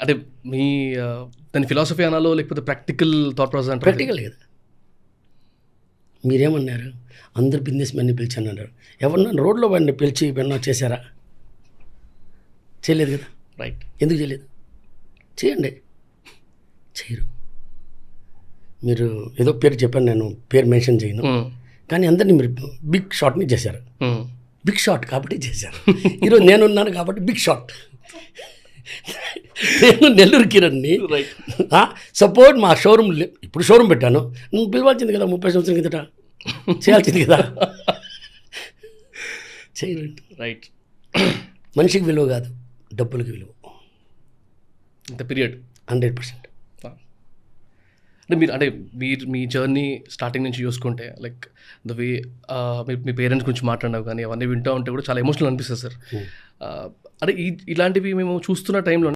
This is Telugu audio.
అంటే మీ దాని ఫిలాసఫీ అనాలో లేకపోతే ప్రాక్టికల్ థాట్ ప్రాసెస్ అంటే ప్రాక్టికల్ కదా. మీరేమన్నారు, అందరు బిజినెస్ మ్యాన్ని పిలిచాను అన్నారు. ఎవరన్నా రోడ్లో వాడిని పిలిచి ఏమన్నా చేశారా? చేయలేదు కదా. రైట్. ఎందుకు చేయలేదు? చేయండి. చేయరు. మీరు ఏదో పేరు చెప్పాను, నేను పేరు మెన్షన్ చేయను, కానీ అందరినీ మీరు బిగ్ షాట్ని చేశారు. బిగ్ షాట్ కాబట్టి చేశారు. ఈరోజు నేనున్నాను కాబట్టి బిగ్ షాట్. నేను నెల్లూరు కిరణ్ని. సపోర్ట్ మా షోరూమ్ ఇప్పుడు షోరూమ్ పెట్టాను, నువ్వు పిలవాల్సింది కదా 30 సంవత్సరం కిందట, చేయాల్సింది కదా. చేయలేదు. రైట్. మనిషికి విలువ కాదు, డబ్బులకి విలువ. ఇంత పీరియడ్ 100%. అంటే మీరు మీ జర్నీ స్టార్టింగ్ నుంచి చూసుకుంటే like the way me parents గురించి మాట్లాడినావు కానీ అవన్నీ వింటూ ఉంటే కూడా చాలా ఎమోషనల్ అనిపిస్తుంది సార్. అంటే ఇలాంటివి మేము చూస్తున్న టైంలో